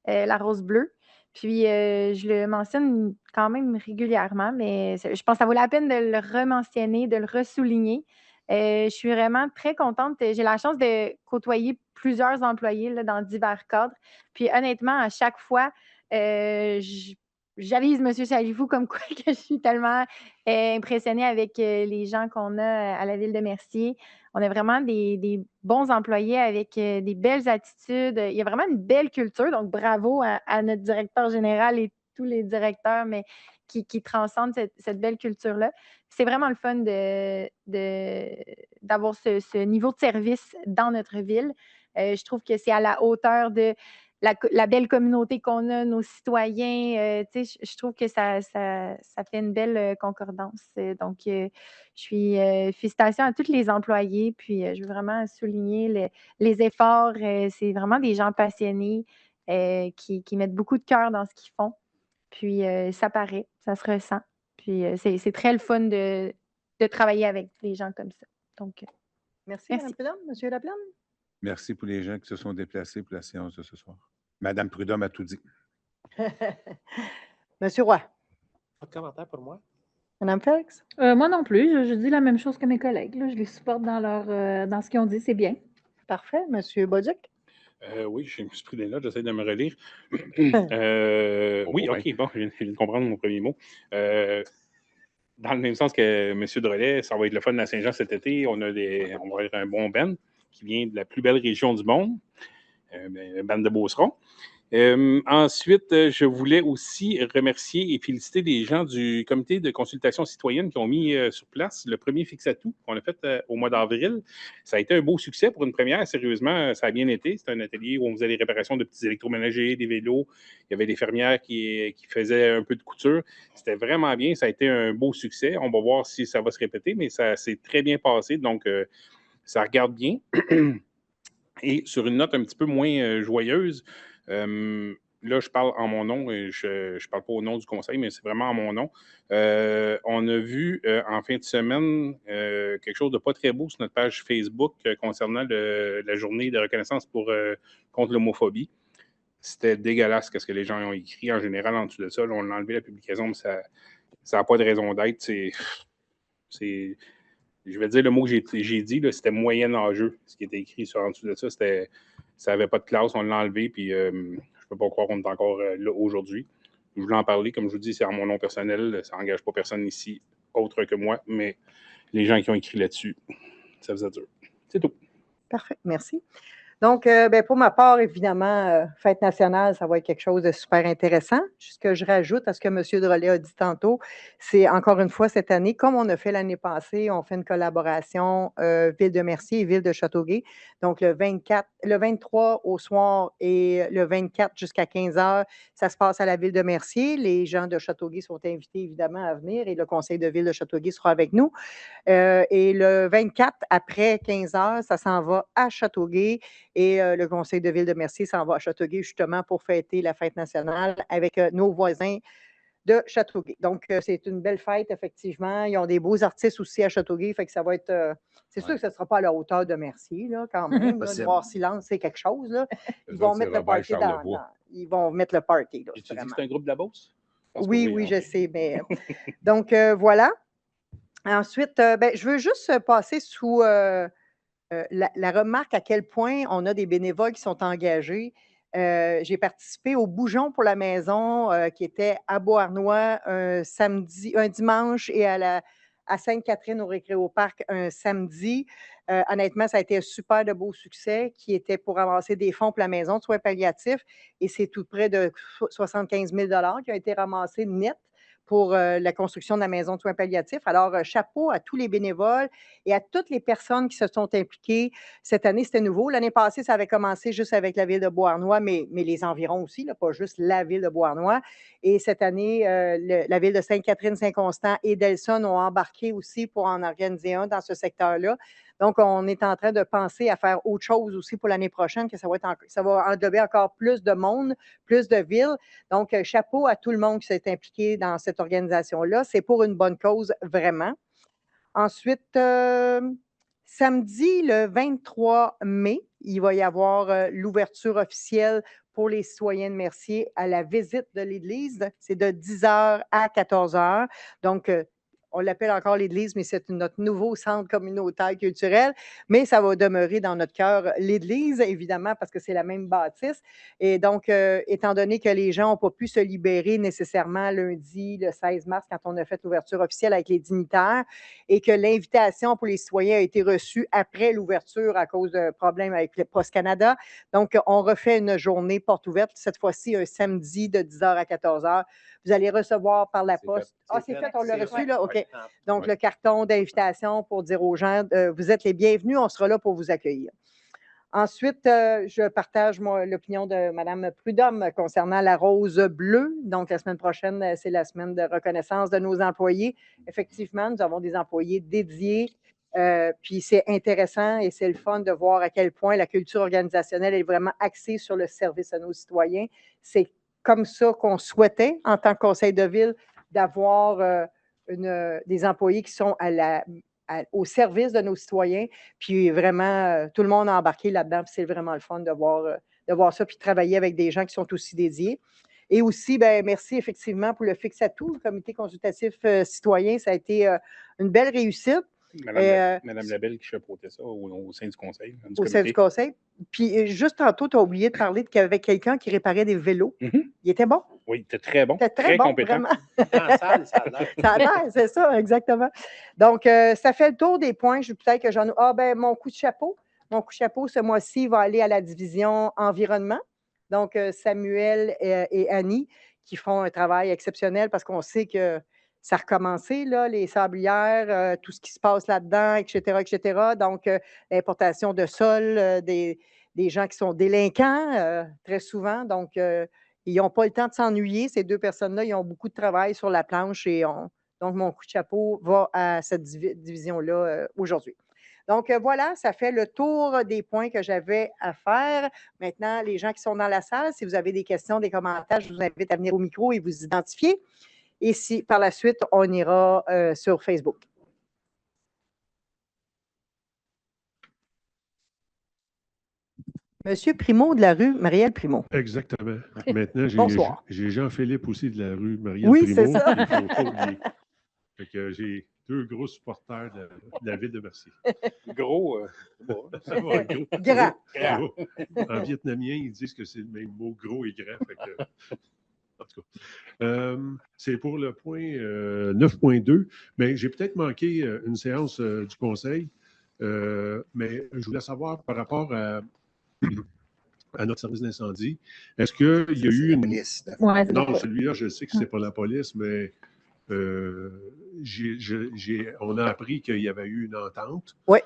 Speaker 3: la rose bleue. Puis, je le mentionne quand même régulièrement, mais je pense que ça vaut la peine de le rementionner, de le ressouligner. Je suis vraiment très contente. J'ai la chance de côtoyer plusieurs employés là, dans divers cadres. Puis, honnêtement, à chaque fois, j'avise M. Chalifou comme quoi que je suis tellement impressionnée avec les gens qu'on a à la Ville de Mercier. On a vraiment des bons employés avec des belles attitudes. Il y a vraiment une belle culture. Donc, bravo à notre directeur général et tous les directeurs, mais qui transcendent cette belle culture-là. C'est vraiment le fun d'avoir ce niveau de service dans notre ville. Je trouve que c'est à la hauteur de la belle communauté qu'on a, nos citoyens. Je trouve que ça fait une belle concordance. Donc, félicitations à tous les employés. Puis, je veux vraiment souligner les efforts. C'est vraiment des gens passionnés qui mettent beaucoup de cœur dans ce qu'ils font. Puis, ça paraît, ça se ressent. Puis, c'est très le fun de travailler avec des gens comme ça. Donc,
Speaker 1: merci, Mme Prudhomme. Monsieur Laplante?
Speaker 5: Merci pour les gens qui se sont déplacés pour la séance de ce soir. Madame Prudhomme a tout dit.
Speaker 1: Monsieur Roy?
Speaker 6: Pas de commentaire pour moi.
Speaker 1: Madame Félix?
Speaker 9: Moi non plus. Je dis la même chose que mes collègues. Là. Je les supporte dans ce qu'ils ont dit. C'est bien.
Speaker 1: Parfait. Monsieur Bauduc?
Speaker 4: Oui, je me suis pris des notes, j'essaie de me relire. Oui, OK, bon, je viens de comprendre mon premier mot. Dans le même sens que M. Drolet, ça va être le fun à Saint-Jean cet été. On va avoir un bon band qui vient de la plus belle région du monde, un band de Beauceron. Ensuite, je voulais aussi remercier et féliciter les gens du comité de consultation citoyenne qui ont mis sur place le premier Fix-à-tout qu'on a fait au mois d'avril. Ça a été un beau succès pour une première. Sérieusement, ça a bien été. C'était un atelier où on faisait des réparations de petits électroménagers, des vélos. Il y avait des fermières qui faisaient un peu de couture. C'était vraiment bien. Ça a été un beau succès. On va voir si ça va se répéter, mais ça s'est très bien passé. Donc, ça regarde bien. Et sur une note un petit peu moins joyeuse, là, je parle en mon nom et je ne parle pas au nom du conseil, mais c'est vraiment en mon nom. On a vu en fin de semaine quelque chose de pas très beau sur notre page Facebook concernant la journée de reconnaissance contre l'homophobie. C'était dégueulasse ce que les gens ont écrit en général en dessous de ça. Là, on a enlevé la publication, mais ça n'a pas de raison d'être. Je vais dire le mot que j'ai dit, c'était moyenâgeux, ce qui était écrit en dessous de ça. Ça n'avait pas de classe, on l'a enlevé, puis je ne peux pas croire qu'on est encore là aujourd'hui. Je voulais en parler, comme je vous dis, c'est en mon nom personnel, ça n'engage pas personne ici autre que moi, mais les gens qui ont écrit là-dessus, ça faisait dur. C'est tout.
Speaker 1: Parfait, merci. Donc, pour ma part, évidemment, Fête nationale, ça va être quelque chose de super intéressant. Ce que je rajoute à ce que M. Drolet a dit tantôt, c'est encore une fois cette année, comme on a fait l'année passée, on fait une collaboration Ville de Mercier et Ville de Châteauguay. Donc, le 23 au soir et le 24 jusqu'à 15 h, ça se passe à la Ville de Mercier. Les gens de Châteauguay sont invités évidemment à venir et le conseil de Ville de Châteauguay sera avec nous. Et le 24, après 15 h, ça s'en va à Châteauguay. Et le conseil de Ville de Mercier s'en va à Châteauguay justement pour fêter la fête nationale avec nos voisins de Châteauguay. Donc, c'est une belle fête, effectivement. Ils ont des beaux artistes aussi à Châteauguay, fait que ça va être... c'est sûr que ce ne sera pas à la hauteur de Mercier, là, quand même. Là, le Noir Silence, c'est quelque chose. Là. Ils vont mettre le party ils vont mettre le party. Là,
Speaker 4: tu dis que c'est un groupe de la Beauce?
Speaker 1: Oui, je sais. Mais... Donc, voilà. Ensuite, je veux juste passer sous... la remarque à quel point on a des bénévoles qui sont engagés. J'ai participé au Bougeon pour la maison qui était à Beauharnois un dimanche et à Sainte-Catherine au Récréoparc un samedi. Honnêtement, ça a été un super de beau succès qui était pour avancer des fonds pour la maison de soins palliatifs et c'est tout près de 75 000 $ qui ont été ramassés net pour la construction de la maison de soins palliatifs. Alors, chapeau à tous les bénévoles et à toutes les personnes qui se sont impliquées. Cette année, c'était nouveau. L'année passée, ça avait commencé juste avec la ville de Beauharnois, mais les environs aussi, là, pas juste la ville de Beauharnois. Et cette année, la ville de Sainte-Catherine, Saint-Constant et Delson ont embarqué aussi pour en organiser un dans ce secteur-là. Donc, on est en train de penser à faire autre chose aussi pour l'année prochaine, que ça va englober encore plus de monde, plus de villes. Donc, chapeau à tout le monde qui s'est impliqué dans cette organisation-là. C'est pour une bonne cause, vraiment. Ensuite, samedi, le 23 mai, il va y avoir l'ouverture officielle pour les citoyens de Mercier à la visite de l'Église. C'est de 10 h à 14 h. Donc, on l'appelle encore l'Église, mais c'est notre nouveau centre communautaire culturel. Mais ça va demeurer dans notre cœur l'Église, évidemment, parce que c'est la même bâtisse. Et donc, étant donné que les gens n'ont pas pu se libérer nécessairement lundi, le 16 mars, quand on a fait l'ouverture officielle avec les dignitaires, et que l'invitation pour les citoyens a été reçue après l'ouverture à cause de problèmes avec le Post Canada. Donc, on refait une journée porte ouverte, cette fois-ci un samedi de 10 h à 14 h. Vous allez recevoir par la poste. C'est fait, on l'a reçu, là? OK. Donc, le carton d'invitation pour dire aux gens, vous êtes les bienvenus, on sera là pour vous accueillir. Ensuite, je partage l'opinion de Mme Prudhomme concernant la rose bleue. Donc, la semaine prochaine, c'est la semaine de reconnaissance de nos employés. Effectivement, nous avons des employés dédiés. Puis c'est intéressant et c'est le fun de voir à quel point la culture organisationnelle est vraiment axée sur le service à nos citoyens. C'est comme ça qu'on souhaitait, en tant que conseil de ville, d'avoir des employés qui sont au service de nos citoyens. Puis vraiment, tout le monde a embarqué là-dedans. Puis c'est vraiment le fun de voir ça, puis de travailler avec des gens qui sont aussi dédiés. Et aussi, ben, merci effectivement pour le Fixe à tout, le comité consultatif citoyen. Ça a été une belle réussite.
Speaker 4: Madame Labelle qui chapeautait ça au sein du conseil.
Speaker 1: Au sein du conseil. Puis juste tantôt, tu as oublié de parler qu'il y avait quelqu'un qui réparait des vélos.
Speaker 4: Mm-hmm.
Speaker 1: Il était bon?
Speaker 4: Oui, il était très bon.
Speaker 1: Il était très bon,
Speaker 4: compétent.
Speaker 1: vraiment.
Speaker 6: Dans la salle, ça a l'air.
Speaker 1: Ça a l'air, c'est ça, exactement. Donc, ça fait le tour des points. Peut-être que j'en ai. Ah, ben, mon coup de chapeau. Mon coup de chapeau, ce mois-ci, va aller à la division environnement. Donc, Samuel et Annie qui font un travail exceptionnel parce qu'on sait que ça a recommencé, là, les sablières, tout ce qui se passe là-dedans, etc., etc. Donc, l'importation de sol, des gens qui sont délinquants, très souvent. Donc, ils n'ont pas le temps de s'ennuyer. Ces deux personnes-là, ils ont beaucoup de travail sur la planche et donc, mon coup de chapeau va à cette division-là aujourd'hui. Donc, voilà, ça fait le tour des points que j'avais à faire. Maintenant, les gens qui sont dans la salle, si vous avez des questions, des commentaires, je vous invite à venir au micro et vous identifier. Et si par la suite, on ira sur Facebook. Monsieur Primo de la rue Marielle Primo.
Speaker 11: Exactement. Maintenant,
Speaker 1: Bonsoir.
Speaker 11: j'ai Jean-Philippe aussi de la rue Marielle
Speaker 1: Oui,
Speaker 11: Primo.
Speaker 1: c'est ça.
Speaker 11: Il faut pas oublier. Fait que j'ai deux gros supporters de la ville de Mercier.
Speaker 4: Gros.
Speaker 11: Ça va, gros.
Speaker 1: Grand.
Speaker 11: Gros. En vietnamien, ils disent que c'est le même mot, gros et grand. Fait que, en tout cas, c'est pour le point 9.2. Mais j'ai peut-être manqué une séance du conseil, mais je voulais savoir par rapport à notre service d'incendie, est-ce qu'il y a eu une...
Speaker 9: Ouais,
Speaker 11: Non, celui-là, je sais que c'est pas la police, mais on a appris qu'il y avait eu une entente.
Speaker 1: Oui.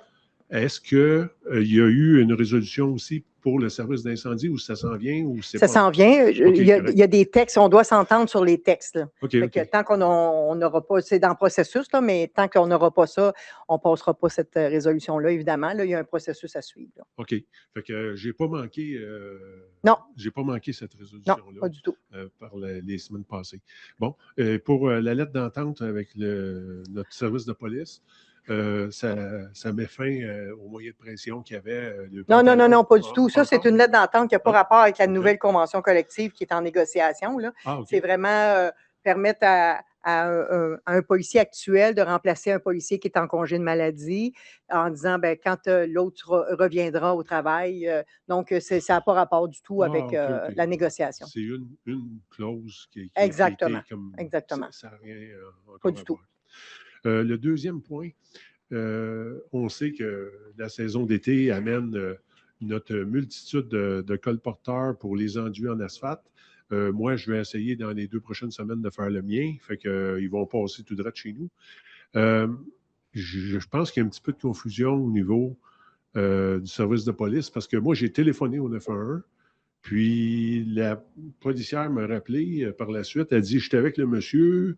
Speaker 11: Est-ce qu'il y a eu une résolution aussi pour le service d'incendie ou ça s'en vient? Ou c'est
Speaker 1: ça
Speaker 11: pas...
Speaker 1: s'en vient.
Speaker 11: Okay,
Speaker 1: il y a des textes, on doit s'entendre sur les textes. Là.
Speaker 11: Okay.
Speaker 1: Tant qu'on n'aura pas, c'est dans le processus, là, mais tant qu'on n'aura pas ça, on ne passera pas cette résolution-là, évidemment. Là, il y a un processus à suivre. Là.
Speaker 11: OK. Fait que j'ai pas manqué.
Speaker 1: Non.
Speaker 11: J'ai pas manqué cette résolution-là.
Speaker 1: Non, pas du tout.
Speaker 11: Par les semaines passées. Bon, pour la lettre d'entente avec notre service de police, ça met fin aux moyens de pression qu'il y avait.
Speaker 1: Non, pas du tout. Ça, c'est une lettre d'entente qui n'a pas rapport avec la nouvelle convention collective qui est en négociation. Là.
Speaker 11: Ah, okay.
Speaker 1: C'est vraiment permettre à un policier actuel de remplacer un policier qui est en congé de maladie en disant ben, quand l'autre reviendra au travail. Donc, ça n'a pas rapport du tout avec la négociation.
Speaker 11: C'est une clause qui
Speaker 1: Exactement.
Speaker 11: Qui est comme,
Speaker 1: Exactement.
Speaker 11: Ça n'a rien encore
Speaker 1: pas du tout.
Speaker 11: Le deuxième point, on sait que la saison d'été amène notre multitude de colporteurs pour les enduits en asphalte. Moi, je vais essayer dans les 2 prochaines semaines de faire le mien. Fait qu'ils vont passer tout droit de chez nous. Je pense qu'il y a un petit peu de confusion au niveau du service de police parce que moi, j'ai téléphoné au 911. Puis la policière m'a rappelé par la suite. Elle dit, j'étais avec le monsieur.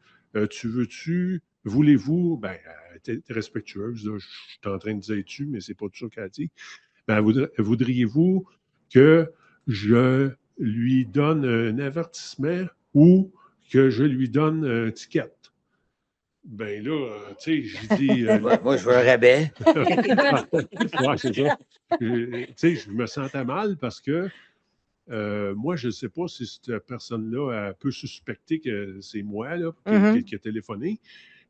Speaker 11: Voulez-vous? Ben, elle était respectueuse. Là, je suis en train de dire tu, mais c'est pas tout ça qu'elle a dit. Ben, voudriez-vous que je lui donne un avertissement ou que je lui donne un ticket? Ben là, tu sais, je dis...
Speaker 2: moi, je veux un rabais.
Speaker 11: Ouais, c'est ça. Tu sais, je me sentais mal parce que moi, je ne sais pas si cette personne-là peut suspecter que c'est moi là, qui a téléphoné.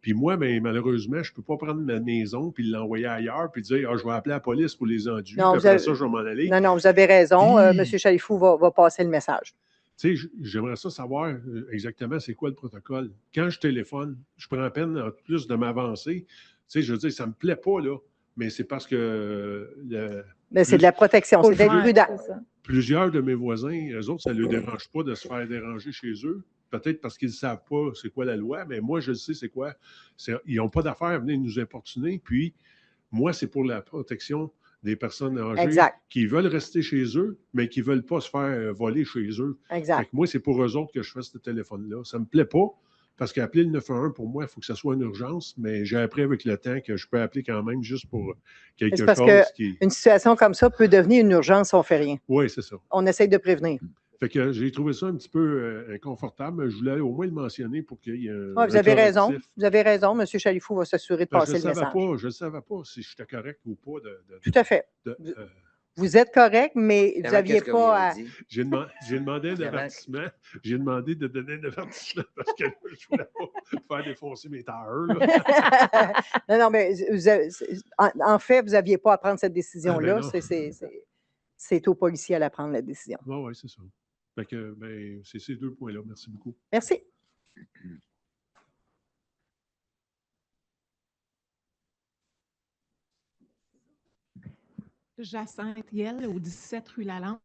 Speaker 11: Puis moi, ben, malheureusement, je ne peux pas prendre ma maison puis l'envoyer ailleurs puis dire je vais appeler la police pour les enduits. Puis après ça, je vais m'en aller.
Speaker 1: Non, vous avez raison. M. Chalifou va passer le message.
Speaker 11: Tu sais, j'aimerais ça savoir exactement c'est quoi le protocole. Quand je téléphone, je prends la peine en plus de m'avancer. Tu sais, je veux dire, ça ne me plaît pas, là, mais c'est parce que...
Speaker 1: Mais c'est de la protection, c'est d'être prudent.
Speaker 11: Plusieurs de mes voisins, eux autres, ça ne leur dérange pas de se faire déranger chez eux. Peut-être parce qu'ils ne savent pas c'est quoi la loi, mais moi, je le sais c'est quoi. Ils n'ont pas d'affaire à venir nous importuner. Puis, moi, c'est pour la protection des personnes âgées
Speaker 1: Exact.
Speaker 11: qui veulent rester chez eux, mais qui ne veulent pas se faire voler chez eux.
Speaker 1: Exact.
Speaker 11: Fait que moi, c'est pour eux autres que je fais ce téléphone-là. Ça ne me plaît pas, parce qu'appeler le 911, pour moi, il faut que ça soit une urgence, mais j'ai appris avec le temps que je peux appeler quand même juste pour quelque
Speaker 1: C'est parce
Speaker 11: chose qui...
Speaker 1: qu'une situation comme ça peut devenir une urgence si on ne fait rien.
Speaker 11: Oui, c'est ça.
Speaker 1: On essaye de prévenir.
Speaker 11: Fait que j'ai trouvé ça un petit peu inconfortable, mais je voulais au moins le mentionner pour qu'il y ait un.
Speaker 1: Ouais, vous avez raison.
Speaker 11: correctif.
Speaker 1: Vous avez raison. M. Chalifou va s'assurer de
Speaker 11: Ben,
Speaker 1: passer le message.
Speaker 11: je ne savais pas si j'étais correct ou pas.
Speaker 1: Tout à fait. Vous êtes correct, mais vous n'aviez pas à.
Speaker 11: J'ai demandé un avertissement. J'ai demandé de donner un avertissement parce que je ne voulais pas faire défoncer mes tailleurs.
Speaker 1: Non, mais en fait, vous n'aviez pas à prendre cette décision-là.
Speaker 11: Ah, ben
Speaker 1: C'est aux policiers à la prendre, la décision.
Speaker 11: Oui, c'est ça. Fait que, c'est ces 2 points-là. Merci beaucoup.
Speaker 1: Merci.
Speaker 12: Jacinthe Hiel, au 17 rue Lalande.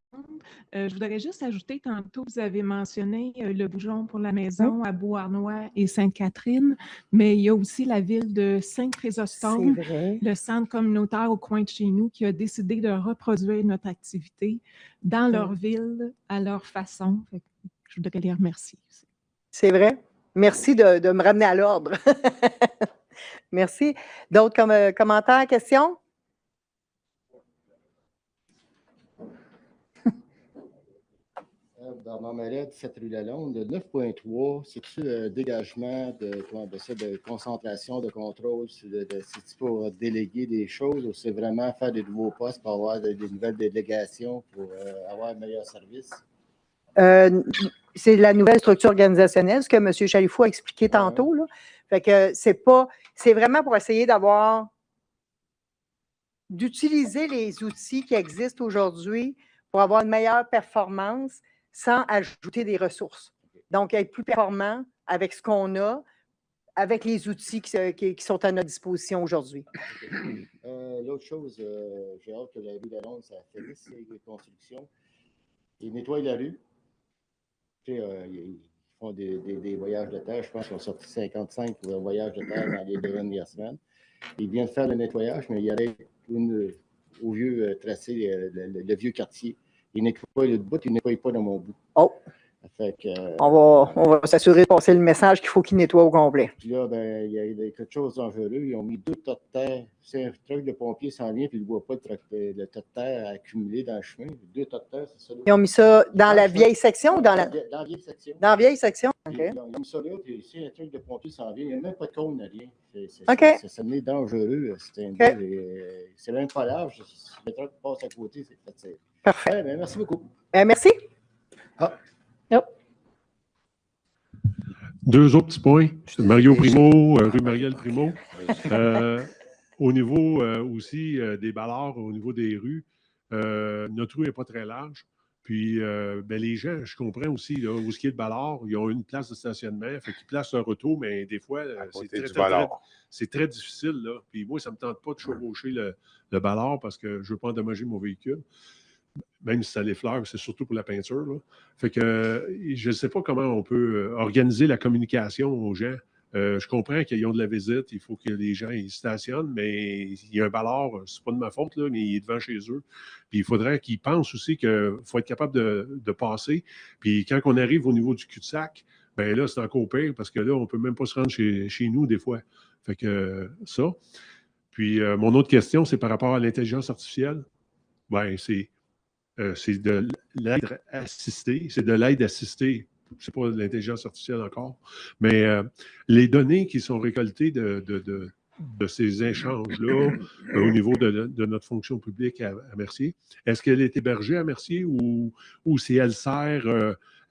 Speaker 12: Je voudrais juste ajouter, tantôt, vous avez mentionné le bougeon pour la maison à Beauharnois et Sainte-Catherine, mais il y a aussi la ville de Saint-Chrysostome, le centre communautaire au coin de chez nous, qui a décidé de reproduire notre activité dans leur ville, à leur façon. Je voudrais les remercier.
Speaker 1: C'est vrai. Merci de me ramener à l'ordre. Merci. D'autres commentaires, questions?
Speaker 13: Bernard Mallet, 7 rue Lalonde, le 9.3, c'est-tu dégagement de concentration, de contrôle, c'est-tu pour déléguer des choses ou c'est vraiment faire des nouveaux postes pour avoir des nouvelles délégations pour avoir un meilleur service?
Speaker 1: C'est la nouvelle structure organisationnelle, ce que M. Chalifou a expliqué tantôt. Là. Fait que c'est vraiment pour essayer d'utiliser les outils qui existent aujourd'hui pour avoir une meilleure performance sans ajouter des ressources. Donc, être plus performant avec ce qu'on a, avec les outils qui sont à notre disposition aujourd'hui.
Speaker 13: L'autre chose, j'ai hâte que la rue Lalonde, ça finisse les constructions. Ils nettoient la rue. Ils font des voyages de terre. Je pense qu'ils ont sorti 55 voyages de terre dans les 2 dernières semaines. Ils viennent faire le nettoyage, mais il y avait au vieux tracé, le vieux quartier. Ils nettoient le bout, ils ne nettoient pas dans mon bout.
Speaker 1: Oh!
Speaker 13: Fait que,
Speaker 1: on va s'assurer de passer le message qu'il faut qu'ils nettoient au complet.
Speaker 13: Puis là, il y a quelque chose de dangereux. Ils ont mis 2 tas de terre. C'est un truc de pompier s'en vient, puis il ne voit pas le tas de terre accumulé dans le chemin. 2 tas de terre, c'est ça.
Speaker 1: Ils ont mis ça dans la vieille section ou dans la...
Speaker 13: Dans la vieille section.
Speaker 1: Dans la vieille section, OK.
Speaker 13: Ils ont mis ça là, puis c'est un truc de pompier s'en vient. Il n'y a même pas de cône, rien.
Speaker 1: OK.
Speaker 13: Ça devenait dangereux. C'est même pas large. Le truc passe à côté, c'est fait.
Speaker 1: Parfait.
Speaker 13: Ouais, merci beaucoup.
Speaker 1: Merci.
Speaker 13: Ah.
Speaker 1: Yep.
Speaker 11: 2 autres petits points. Mario Primo, rue Marielle Primo. Au niveau aussi des ballards, au niveau des rues, notre rue n'est pas très large. Puis les gens, je comprends aussi, là, où ce qui est de ballard, ils ont une place de stationnement, fait qu'ils placent leur auto, mais des fois, c'est très difficile. Là. Puis moi, ça ne me tente pas de chevaucher le ballard parce que je ne veux pas endommager mon véhicule. Même si ça les fleurs, c'est surtout pour la peinture. Là. Fait que je ne sais pas comment on peut organiser la communication aux gens. Je comprends qu'ils ont de la visite, il faut que les gens ils stationnent, mais il y a un ballard, c'est pas de ma faute, là, mais il est devant chez eux. Puis il faudrait qu'ils pensent aussi qu'il faut être capable de passer. Puis quand on arrive au niveau du cul-de-sac, ben là, c'est encore pire parce que là, on ne peut même pas se rendre chez nous des fois. Fait que ça. Puis mon autre question, c'est par rapport à l'intelligence artificielle. Ben, c'est de l'aide assistée. C'est de l'aide assistée. C'est pas de l'intelligence artificielle encore. Mais les données qui sont récoltées de ces échanges-là au niveau de notre fonction publique à Mercier, est-ce qu'elle est hébergée à Mercier ou si elle sert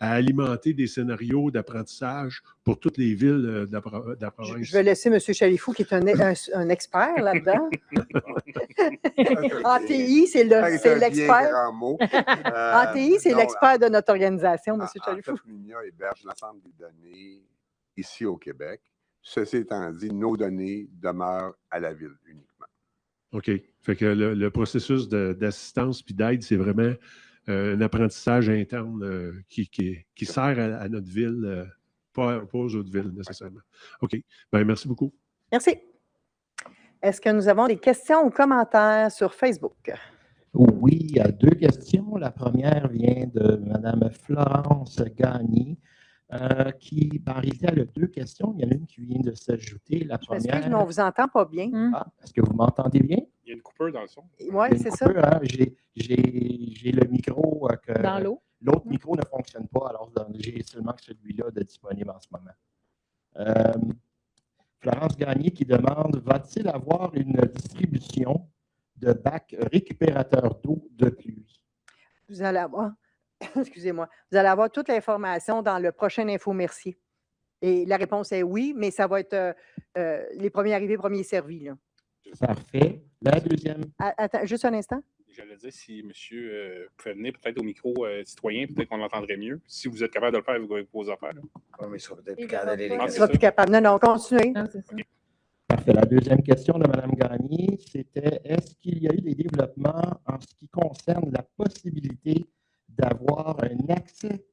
Speaker 11: à alimenter des scénarios d'apprentissage pour toutes les villes de la province?
Speaker 1: Je vais laisser M. Chalifou, qui est un expert là-dedans. En TI, c'est l'expert. En TI, c'est l'expert de notre organisation, M. Chalifou.
Speaker 8: Lunia héberge l'ensemble des données ici au Québec. Ceci étant dit, nos données demeurent à la ville uniquement.
Speaker 11: OK. Fait que le processus d'assistance puis d'aide, c'est vraiment un apprentissage interne qui sert à notre ville, pas aux autres villes nécessairement. OK. Bien, merci beaucoup.
Speaker 1: Merci. Est-ce que nous avons des questions ou commentaires sur Facebook?
Speaker 14: Oui, il y a 2 questions. La première vient de Mme Florence Gagné, qui, en réalité, elle a 2 questions. Il y en a une qui vient de s'ajouter. La
Speaker 1: Je m'excuse,
Speaker 14: première.
Speaker 1: mais on ne vous entend pas bien.
Speaker 14: Ah, est-ce que vous m'entendez bien?
Speaker 4: Il y a une coupeur dans le son.
Speaker 1: Oui, c'est ça.
Speaker 14: Hein? J'ai le micro que
Speaker 9: Dans l'eau.
Speaker 14: l'autre micro ne fonctionne pas, alors j'ai seulement que celui-là de disponible en ce moment. Florence Gagné qui demande, va-t-il avoir une distribution de bacs récupérateurs d'eau de pluie?
Speaker 1: Vous allez avoir, excusez-moi, vous allez avoir toute l'information dans le prochain Info Mercier. Et la réponse est oui, mais ça va être les premiers arrivés, premiers servis. Là.
Speaker 14: Parfait. La deuxième.
Speaker 1: Attends, juste un instant.
Speaker 4: J'allais dire, si monsieur pouvait venir peut-être au micro citoyen, peut-être qu'on l'entendrait mieux. Si vous êtes capable de le faire avec vos affaires.
Speaker 2: Oui, mais il sera peut-être plus capable d'aller
Speaker 1: Il ne sera plus capable. Non, continuez.
Speaker 9: Non, c'est ça.
Speaker 14: Parfait. La deuxième question de Mme Gagné, c'était est-ce qu'il y a eu des développements en ce qui concerne la possibilité d'avoir un accès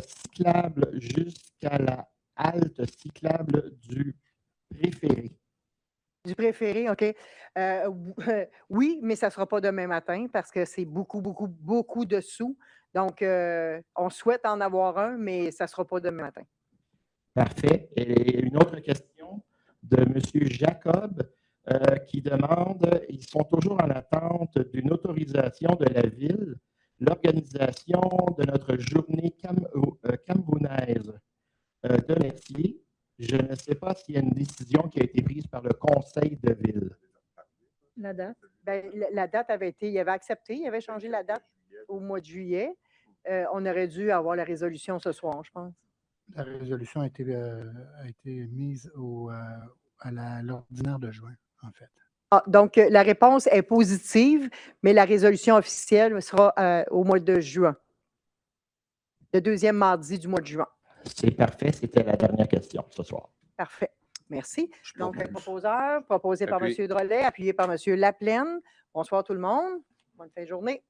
Speaker 14: cyclable jusqu'à la halte cyclable du préféré?
Speaker 1: Du préféré, OK. Oui, mais ça ne sera pas demain matin parce que c'est beaucoup, beaucoup, beaucoup de sous. Donc, on souhaite en avoir un, mais ça ne sera pas demain matin.
Speaker 14: Parfait. Et une autre question de M. Jacob qui demande, ils sont toujours en attente d'une autorisation de la Ville, l'organisation de notre journée camerounaise de métier. Je ne sais pas s'il y a une décision qui a été prise par le Conseil de Ville.
Speaker 9: La date?
Speaker 1: Bien, la date avait été, il avait accepté, il avait changé la date au mois de juillet. On aurait dû avoir la résolution ce soir, je pense.
Speaker 7: La résolution a été mise à l'ordinaire de juin, en fait.
Speaker 1: Ah, donc, la réponse est positive, mais la résolution officielle sera au mois de juin. Le 2e mardi du mois de juin.
Speaker 14: C'est parfait. C'était la dernière question ce soir.
Speaker 1: Parfait. Merci. Donc, un proposeur proposé par M. Drolet, appuyé par M. Laplaine. Bonsoir tout le monde. Bonne fin de journée.